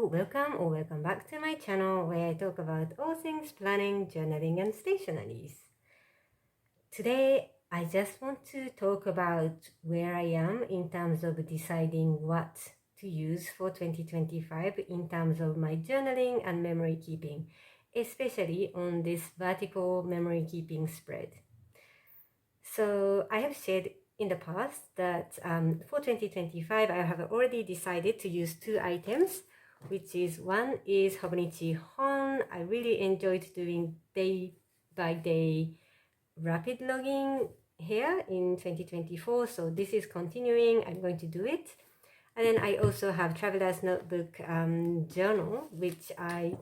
Hello, welcome or welcome back to my channel where I talk about all things planning, journaling and stationaries. Today, I just want to talk about where I am in terms of deciding what to use for 2025 in terms of my journaling and memory keeping, especially on this vertical memory keeping spread. So I have shared in the past that for 2025, I have already decided to use two items, which is one is Hobonichi Hon. I really enjoyed doing day by day rapid logging here in 2024. So this is continuing. I'm going to do it. And then I also have Traveler's Notebook journal, which I've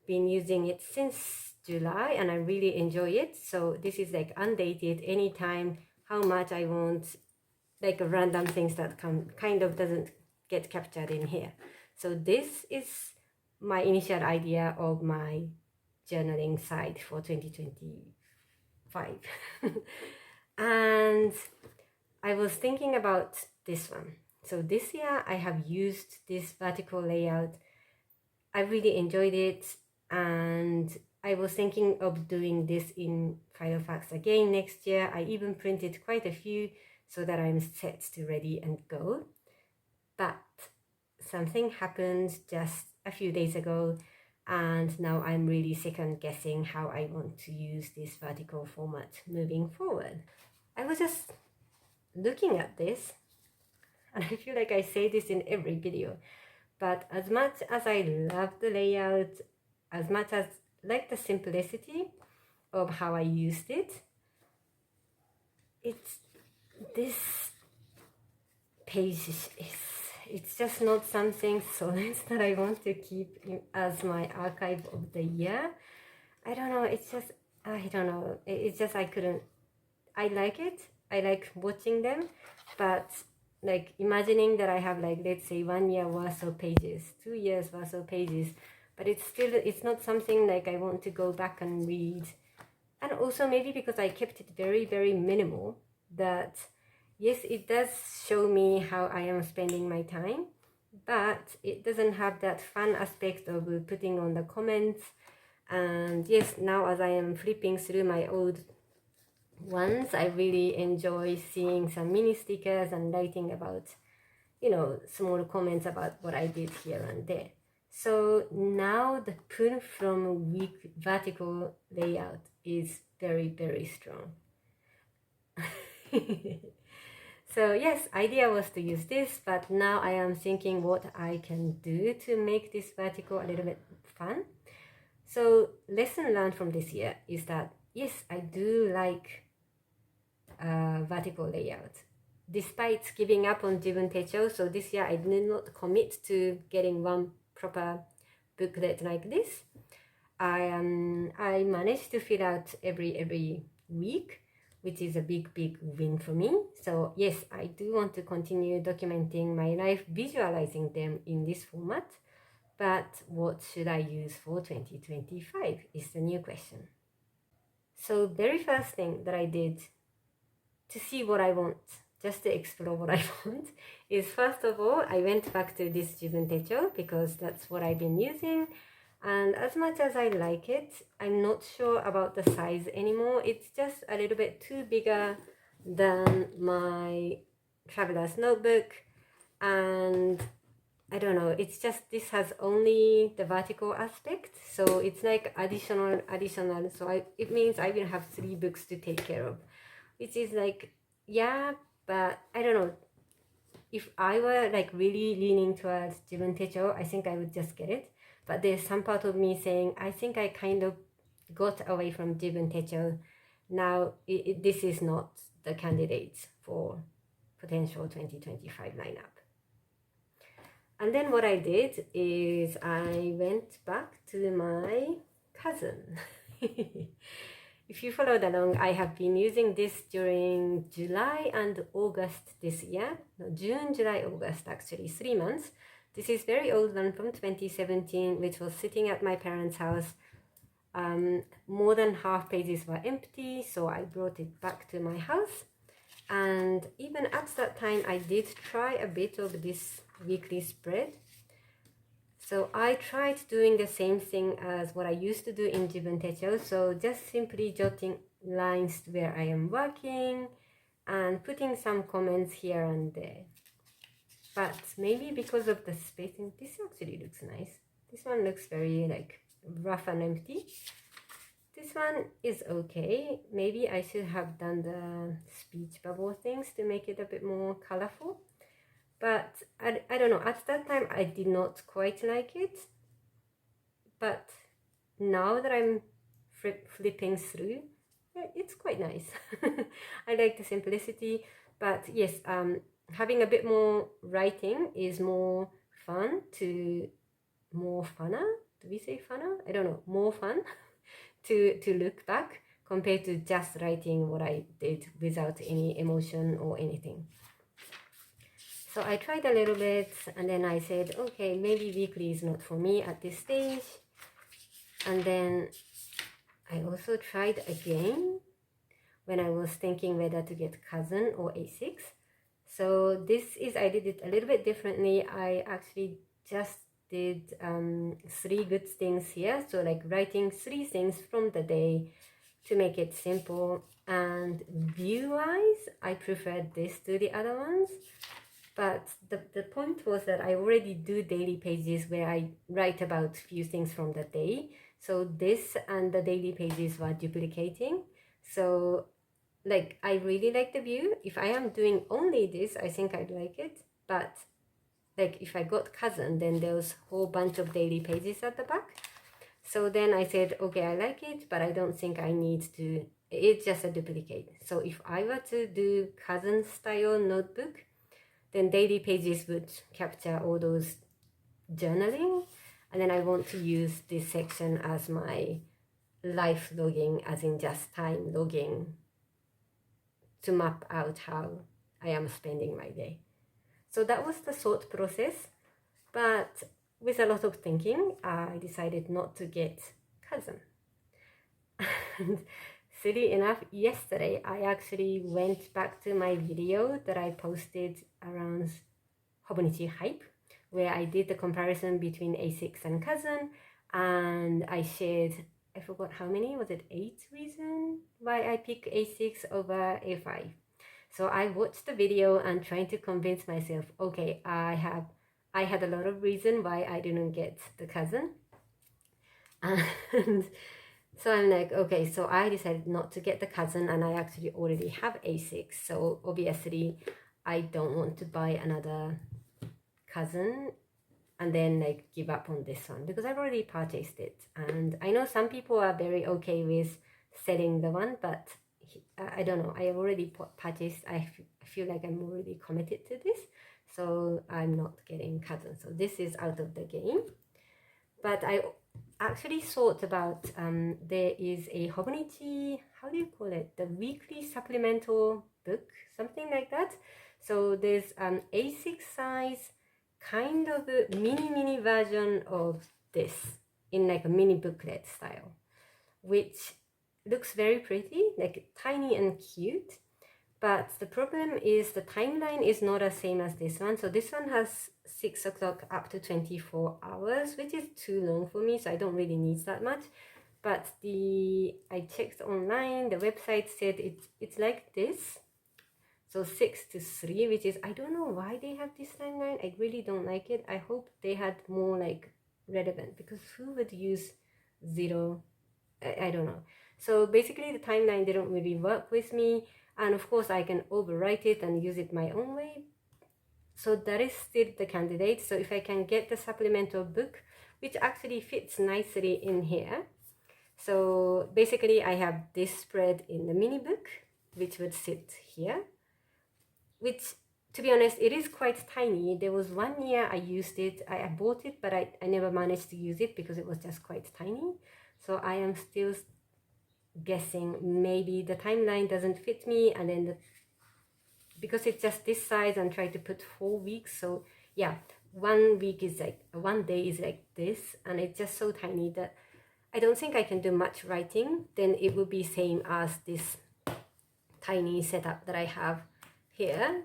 been using it since July and I really enjoy it. So this is like undated, anytime, how much I want, like random things that kind of doesn't get captured in here. So this is my initial idea of my journaling side for 2025. And I was thinking about this one. So this year I have used this vertical layout. I really enjoyed it and I was thinking of doing this in Filofax again next year. I even printed quite a few so that I'm set to ready and go. But something happened just a few days ago and now I'm really second guessing how I want to use this vertical format moving forward. I was just looking at this and I feel like I say this in every video, but as much as I love the layout, as much as like the simplicity of how I used it, it's this page it's just not something solid that I want to keep as my archive of the year. I don't know, it's just, I don't know, it's just I like it, I like watching them, but like imagining that I have like, let's say 1 year worth of pages, 2 years worth of pages, but it's not something like I want to go back and read. And also maybe because I kept it very, very minimal, that yes, it does show me how I am spending my time, but it doesn't have that fun aspect of putting on the comments. And yes, now as I am flipping through my old ones, I really enjoy seeing some mini stickers and writing about, you know, small comments about what I did here and there. So now the pull from weak vertical layout is very, very strong. So yes, idea was to use this, but now I am thinking what I can do to make this vertical a little bit fun. So lesson learned from this year is that yes, I do like vertical layout. Despite giving up on Jibun Techo, so this year I did not commit to getting one proper booklet like this. I managed to fill out every week, which is a big win for me. So yes, I do want to continue documenting my life, visualizing them in this format. But what should I use for 2025 is the new question. So very first thing that I did to see what I want, just to explore what I want, is first of all, I went back to this Jibun Techo because that's what I've been using. And as much as I like it, I'm not sure about the size anymore. It's just a little bit too bigger than my Traveler's Notebook. And I don't know, it's just, this has only the vertical aspect. So it's like additional. So it means I will have 3 books to take care of, which is like, yeah, but I don't know. If I were like really leaning towards Jibun Techo, I think I would just get it. But there's some part of me saying, I think I kind of got away from Jibun Techo. Now, this is not the candidate for potential 2025 lineup. And then what I did is I went back to my cousin. If you followed along, I have been using this during July and August this year. No, June, July, August, actually, 3 months. This is very old one from 2017, which was sitting at my parents' house. More than half pages were empty, so I brought it back to my house. And even at that time, I did try a bit of this weekly spread. So I tried doing the same thing as what I used to do in Jibun Techo. So just simply jotting lines where I am working and putting some comments here and there. But maybe because of the spacing, this actually looks nice. This one looks very like rough and empty. This one is okay. Maybe I should have done the speech bubble things to make it a bit more colorful. But I don't know, at that time I did not quite like it. But now that I'm flipping through, it's quite nice. I like the simplicity, but yes, having a bit more writing is more fun to more funner. Do we say funner? I don't know. More fun to look back compared to just writing what I did without any emotion or anything. So I tried a little bit and then I said, okay, maybe weekly is not for me at this stage. And then I also tried again when I was thinking whether to get cousin or A6. So this is, I did it a little bit differently. I actually just did 3 good things here. So like writing 3 things from the day to make it simple. And view-wise, I preferred this to the other ones. But the point was that I already do daily pages where I write about few things from the day. So this and the daily pages were duplicating. So like I really like the view. If I am doing only this, I think I'd like it. But like if I got cousin, then there was a whole bunch of daily pages at the back. So then I said, okay, I like it, but I don't think I need to, it's just a duplicate. So if I were to do cousin style notebook, then daily pages would capture all those journaling. And then I want to use this section as my life logging, as in just time logging, to map out how I am spending my day. So that was the thought process. But with a lot of thinking, I decided not to get cousin. And silly enough, yesterday I actually went back to my video that I posted around Hobonichi hype, where I did the comparison between A6 and cousin, and I shared, I forgot how many, was it 8 reasons why I pick A6 over A5. So I watched the video and trying to convince myself, okay, I had a lot of reason why I didn't get the cousin. And so I'm like, okay, so I decided not to get the cousin, and I actually already have A6. So obviously I don't want to buy another cousin and then like give up on this one because I've already purchased it. And I know some people are very okay with selling the one, but I don't know, I already purchased. I feel like I'm already committed to this, so I'm not getting cousin. So this is out of the game. But I actually thought about there is a Hobonichi, how do you call it, the weekly supplemental book, something like that. So there's A6 size kind of a mini version of this in like a mini booklet style, which looks very pretty, like tiny and cute. But the problem is the timeline is not the same as this one. So this one has 6 o'clock up to 24 hours, which is too long for me, so I don't really need that much. But I checked online, the website said it's like this. So 6 to 3, which is, I don't know why they have this timeline. I really don't like it. I hope they had more like relevant, because who would use 0? I don't know. So basically the timeline didn't really work with me. And of course I can overwrite it and use it my own way. So that is still the candidate. So if I can get the supplemental book, which actually fits nicely in here. So basically I have this spread in the mini book, which would sit here, which, to be honest, it is quite tiny. There was 1 year I used it. I bought it, but I never managed to use it because it was just quite tiny. So I am still guessing maybe the timeline doesn't fit me, and then because it's just this size and try to put 4 weeks. So yeah, 1 week is like, 1 day is like this, and it's just so tiny that I don't think I can do much writing. Then it would be same as this tiny setup that I have here.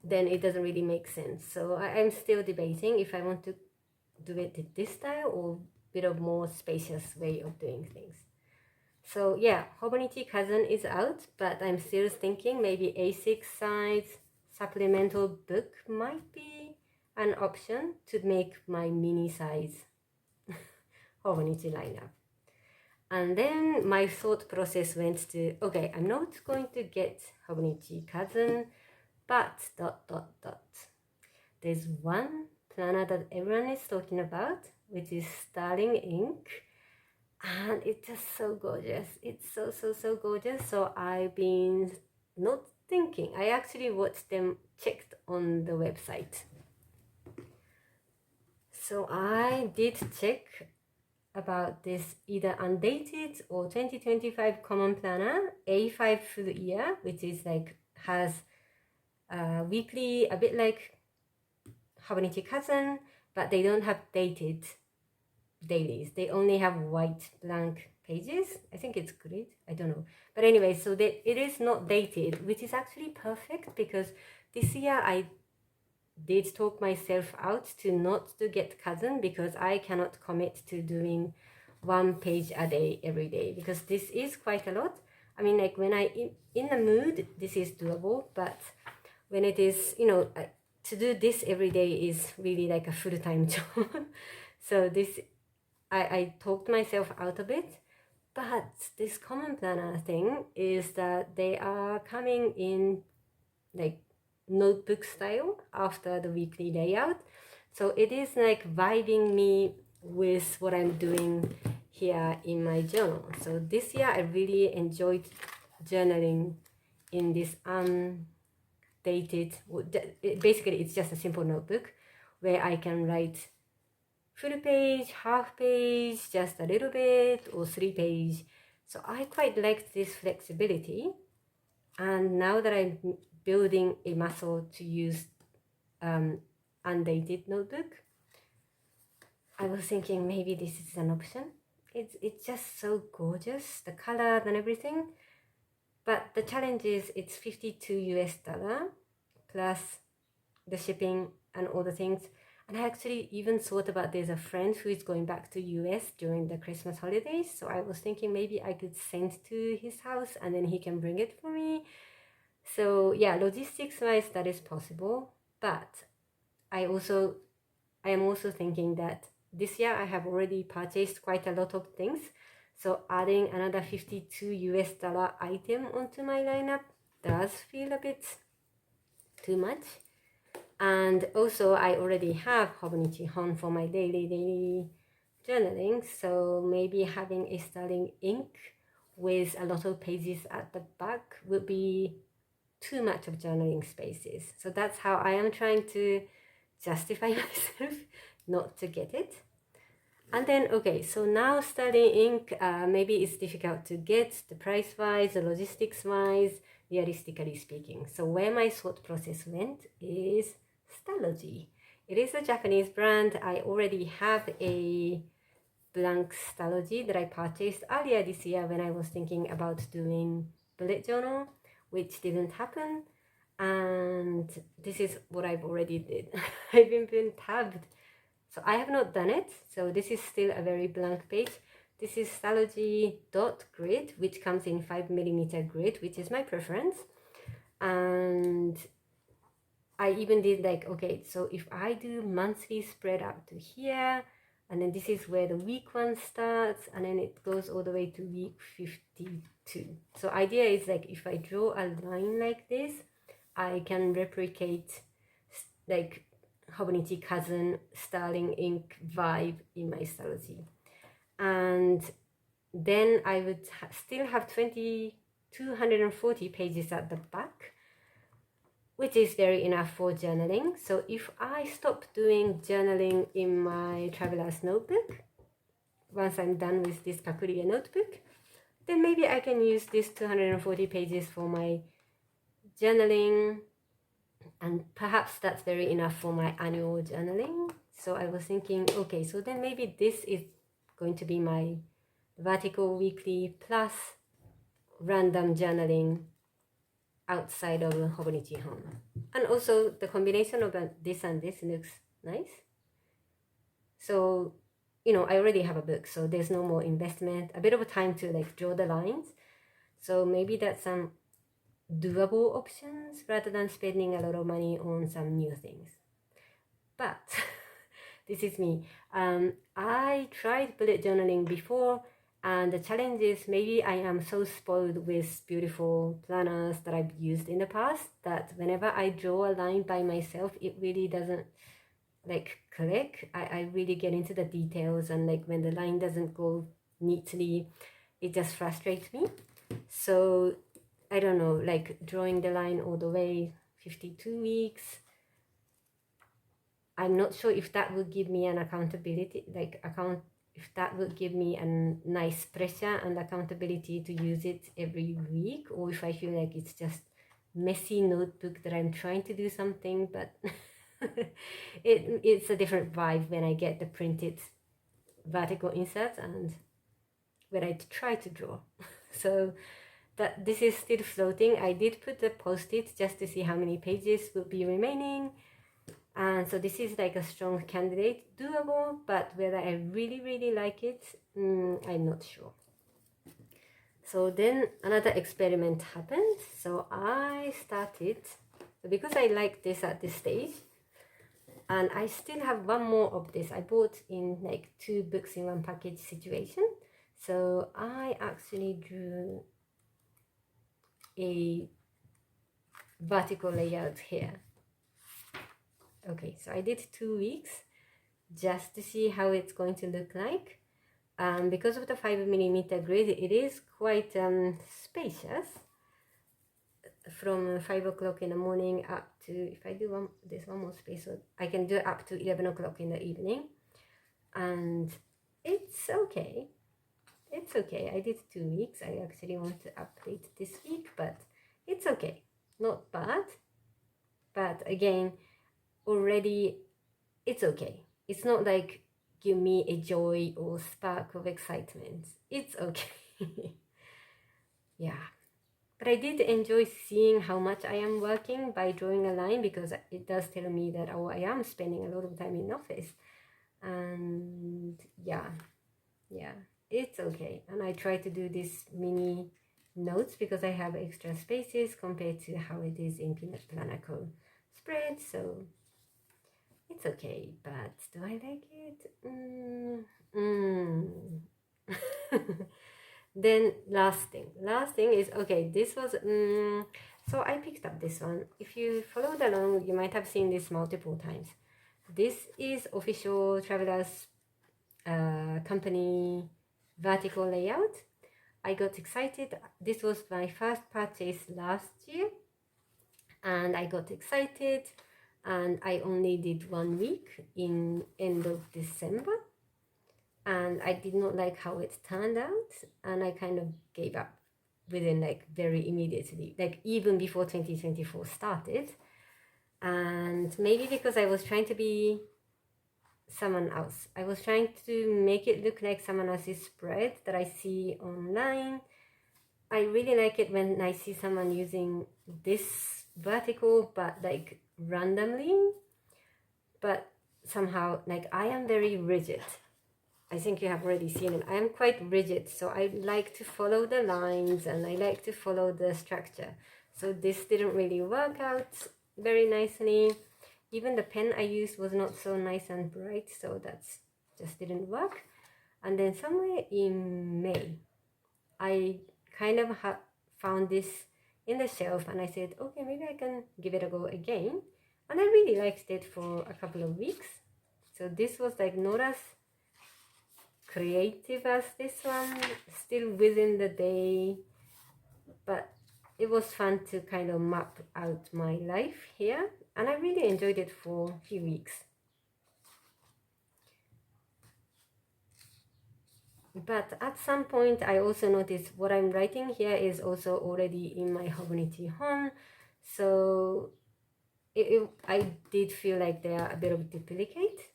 Then it doesn't really make sense. So I'm still debating if I want to do it in this style or a bit of more spacious way of doing things. So yeah, Hobonichi Cousin is out, but I'm still thinking maybe A6 size supplemental book might be an option to make my mini size Hobonichi lineup. And then my thought process went to, okay, I'm not going to get Hobonichi Cousin, but ... There's one planner that everyone is talking about, which is Starling Ink. And it's just so gorgeous. It's so gorgeous. So I've been not thinking. I actually watched them, checked on the website. So I did check about this either undated or 2025 common planner, A5 full year, which is like has weekly, a bit like Hobonichi Cousin, but they don't have dated dailies. They only have white blank pages. I think it's grid. I don't know. But anyway, so it is not dated, which is actually perfect because this year I did talk myself out to not to get cousin because I cannot commit to doing 1 page a day every day because this is quite a lot. I mean, like when I in the mood, this is doable, but when it is, you know, to do this every day is really like a full-time job. So this, I talked myself out of it. But this common planner thing is that they are coming in like notebook style after the weekly layout. So it is like vibing me with what I'm doing here in my journal. So this year I really enjoyed journaling in this undated, basically it's just a simple notebook where I can write full page, half page, just a little bit, or 3 page. So I quite liked this flexibility. And now that I'm building a muscle to use undated notebook, I was thinking maybe this is an option. It's just so gorgeous, the color and everything. But the challenge is it's $52 plus the shipping and all the things. And I actually even thought about there's a friend who is going back to US during the Christmas holidays. So I was thinking maybe I could send to his house and then he can bring it for me. So yeah, logistics wise that is possible. But I am also thinking that this year I have already purchased quite a lot of things. So adding another $52 item onto my lineup does feel a bit too much. And also I already have Hobonichi Hon for my daily journaling, so maybe having a Starling ink with a lot of pages at the back would be too much of journaling spaces. So that's how I am trying to justify myself not to get it. And then, okay, so now Starling ink, maybe it's difficult to get the price wise, the logistics wise, realistically speaking. So where my thought process went is Stalogy. It is a Japanese brand. I already have a blank Stalogy that I purchased earlier this year when I was thinking about doing bullet journal, which didn't happen. And this is what I've already did. I've been tabbed. So I have not done it. So this is still a very blank page. This is Stalogy .grid, which comes in 5mm grid, which is my preference. And I even did like, okay, so if I do monthly spread up to here, and then this is where the week one starts, and then it goes all the way to week 52. So idea is like, if I draw a line like this, I can replicate like Hobonichi Cousin Starling ink vibe in my Stalogy. And then I would still have 240 pages at the back, which is very enough for journaling. So if I stop doing journaling in my traveler's notebook, once I'm done with this Ca.Crea notebook, then maybe I can use this 240 pages for my journaling, and perhaps that's very enough for my annual journaling. So I was thinking, okay, so then maybe this is going to be my vertical weekly plus random journaling outside of Hobonichi Hon. And also the combination of this and this looks nice. So, you know, I already have a book, so there's no more investment, a bit of a time to like draw the lines. So maybe that's some doable options rather than spending a lot of money on some new things. But this is me. I tried bullet journaling before, and the challenge is maybe I am so spoiled with beautiful planners that I've used in the past that whenever I draw a line by myself, it really doesn't like click. I really get into the details, and like when the line doesn't go neatly, it just frustrates me. So I don't know, like drawing the line all the way 52 weeks, I'm not sure if that would give me an accountability, if that would give me a nice pressure and accountability to use it every week, or if I feel like it's just messy notebook that I'm trying to do something, but it's a different vibe when I get the printed vertical inserts and when I try to draw. So that this is still floating. I did put the post-it just to see how many pages would be remaining. And so this is like a strong candidate, doable, but whether I really like it, I'm not sure. So then another experiment happened. So I started, because I like this at this stage, and I still have one more of this. I bought in like 2 books in one package situation. So I actually drew a vertical layout here. Okay, so I did 2 weeks just to see how it's going to look like. Because of the 5mm grid, it is quite spacious. From 5 o'clock in the morning up to, if I do there's one more space, so I can do it up to 11 o'clock in the evening. And it's okay. It's okay. I did 2 weeks. I actually want to update this week, but it's okay. Not bad. But again, already it's okay. It's not like give me a joy or spark of excitement. It's okay. Yeah. But I did enjoy seeing how much I am working by drawing a line, because it does tell me that, oh, I am spending a lot of time in office. And yeah, it's okay. And I try to do these mini notes because I have extra spaces compared to how it is in Peanut Planner spread. So it's okay, but do I like it? Then last thing is, okay, this was so I picked up this one. If you followed along, you might have seen this multiple times. This is official Traveler's company vertical layout. I got excited. This was my first purchase last year, and I got excited, and I only did 1 week in end of December, and I did not like how it turned out, and I kind of gave up within like very immediately, like even before 2024 started. And maybe because I was trying to be someone else, I was trying to make it look like someone else's spread that I see online. I really like it when I see someone using this vertical, but like randomly, but somehow like I am very rigid. I think you have already seen it. I am quite rigid, so I like to follow the lines and I like to follow the structure. So this didn't really work out very nicely. Even the pen I used was not so nice and bright, so that's just didn't work. And then somewhere in May, I kind of found this in the shelf, and I said, okay, maybe I can give it a go again. And I really liked it for a couple of weeks. So this was like not as creative as this one, still within the day, but it was fun to kind of map out my life here, and I really enjoyed it for a few weeks. But at some point I also noticed what I'm writing here is also already in my Hobonichi home, so I did feel like they are a bit of duplicate.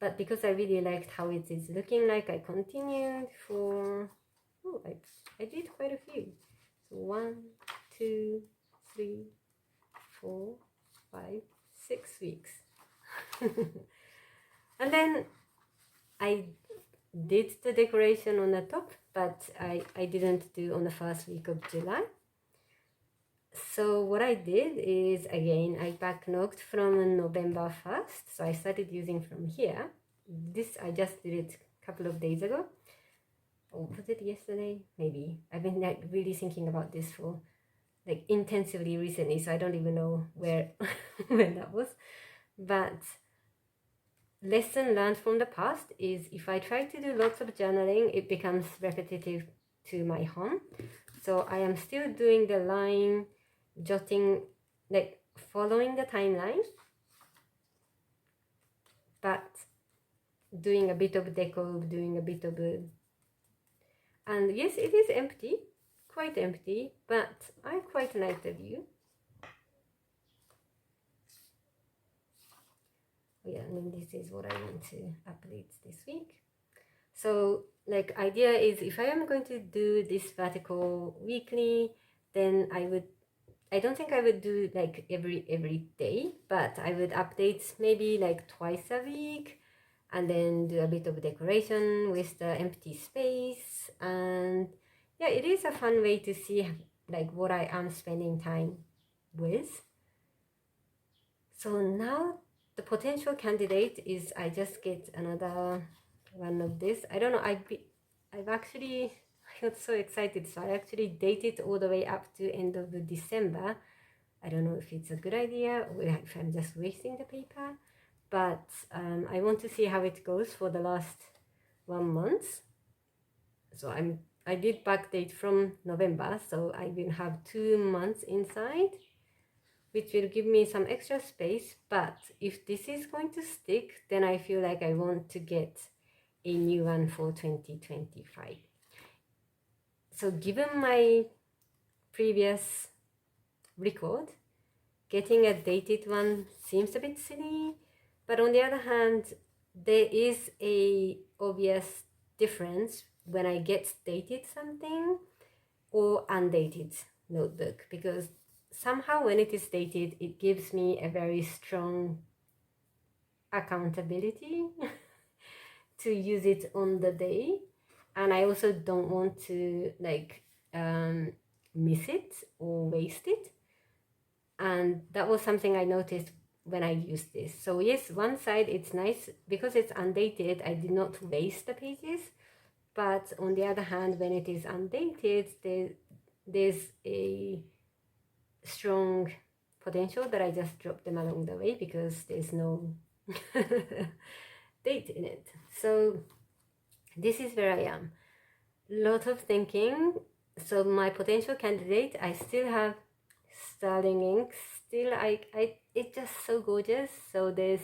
But because I really liked how it is looking like, I continued for, oh, I did quite a few. So 1, 2, 3, 4, 5, 6 weeks. And then I did the decoration on the top, but I didn't do on the first week of July. So what I did is, again, I backlogged from November 1st. So I started using from here. This, I just did it a couple of days ago. Or was it yesterday? Maybe. I've been like really thinking about this for like intensively recently, so I don't even know where when that was. But lesson learned from the past is if I try to do lots of journaling, it becomes repetitive to my home. So I am still doing the line jotting, like following the timeline, but doing a bit of deco, doing a bit of and yes, it is empty, quite empty, but I quite like the view. Yeah, and then this is what I want to update this week. So like idea is if I am going to do this vertical weekly, then I don't think I would do like every day, but I would update maybe like twice a week, and then do a bit of decoration with the empty space. And yeah, it is a fun way to see like what I am spending time with. So now the potential candidate is I just get another one of this. I don't know, I've actually, I got so excited, so I actually dated all the way up to end of December. I don't know if it's a good idea or if I'm just wasting the paper, but I want to see how it goes for the last 1 month. So I did backdate from November, so I will have 2 months inside, which will give me some extra space. But if this is going to stick, then I feel like I want to get a new one for 2025. So given my previous record, getting a dated one seems a bit silly, but on the other hand, there is a obvious difference when I get dated something or undated notebook, because somehow when it is dated, it gives me a very strong accountability to use it on the day, and I also don't want to like miss it or waste it. And that was something I noticed when I used this. So yes, one side it's nice because it's undated, I did not waste the pages, but on the other hand, when it is undated, there's a strong potential that I just drop them along the way because there's no date in it. So this is where I am. Lot of thinking. So my potential candidate, I still have Sterling ink. Still, it's just so gorgeous. So there's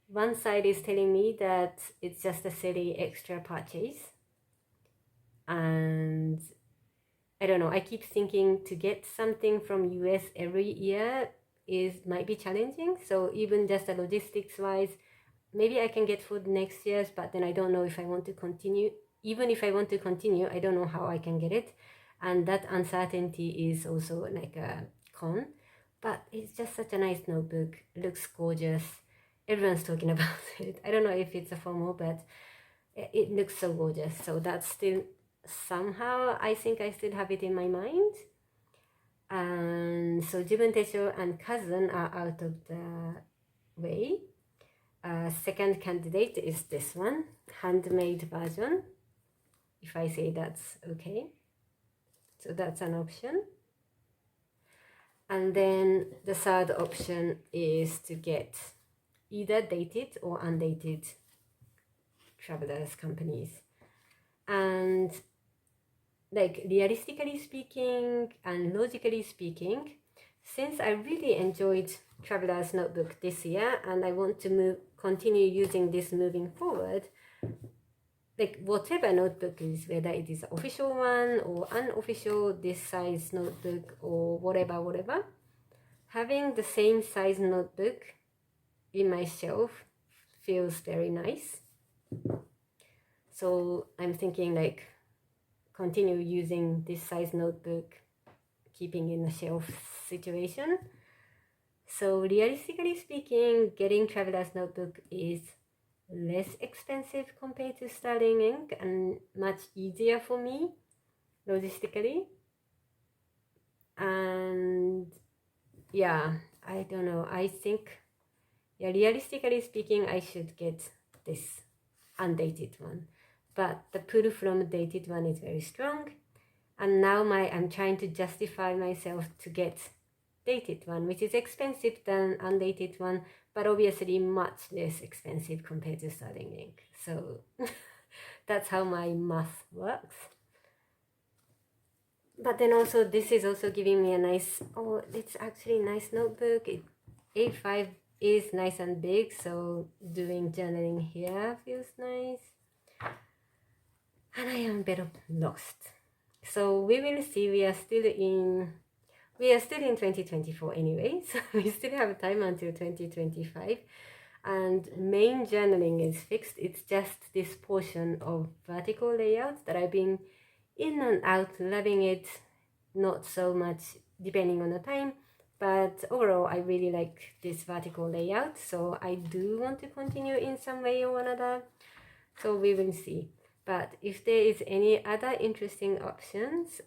one side is telling me that it's just a silly extra purchase, and I don't know, I keep thinking to get something from US every year might be challenging. So even just the logistics wise, maybe I can get food next year's, but then I don't know if I want to continue. Even if I want to continue, I don't know how I can get it. And that uncertainty is also like a con. But it's just such a nice notebook. It looks gorgeous. Everyone's talking about it. I don't know if it's a FOMO, but it looks so gorgeous. So that's still somehow, I think I still have it in my mind. And so Jibun Techo and Cousin are out of the way. Second candidate is this one, handmade version, if I say that's okay. So that's an option. And then the third option is to get either dated or undated travelers companies. And like realistically speaking and logically speaking, since I really enjoyed Traveler's Notebook this year and I want to continue using this moving forward, like whatever notebook is, whether it is official one or unofficial, this size notebook or whatever, having the same size notebook in my shelf feels very nice. So I'm thinking like continue using this size notebook, keeping in a shelf situation. So realistically speaking, getting Traveler's Notebook is less expensive compared to Sterling ink and much easier for me logistically. And yeah, I don't know, I think, yeah, realistically speaking, I should get this undated one, but the pull from dated one is very strong, and now I'm trying to justify myself to get dated one, which is expensive than undated one, but obviously much less expensive compared to Sterling ink. So that's how my math works. But then also this is also giving me a nice, oh, it's actually a nice notebook. A5 is nice and big, so doing journaling here feels nice. And I am a bit lost. So we will see. We are still in 2024 anyway, so we still have time until 2025. And main journaling is fixed. It's just this portion of vertical layout that I've been in and out, loving it, not so much depending on the time, but overall I really like this vertical layout, so I do want to continue in some way or another, so we will see. But if there is any other interesting options,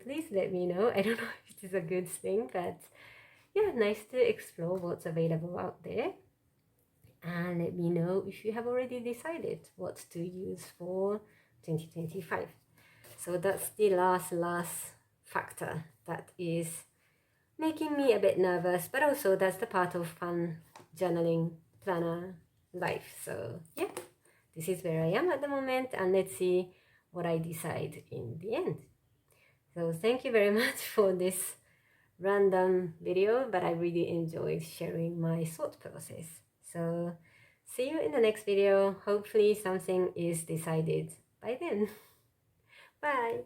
please let me know. I don't know if it is a good thing, but yeah, nice to explore what's available out there. And let me know if you have already decided what to use for 2025. So that's the last factor that is making me a bit nervous, but also that's the part of fun journaling planner life. So yeah, this is where I am at the moment, and let's see what I decide in the end. So thank you very much for this random video, but I really enjoyed sharing my thought process. So see you in the next video. Hopefully something is decided by then. Bye.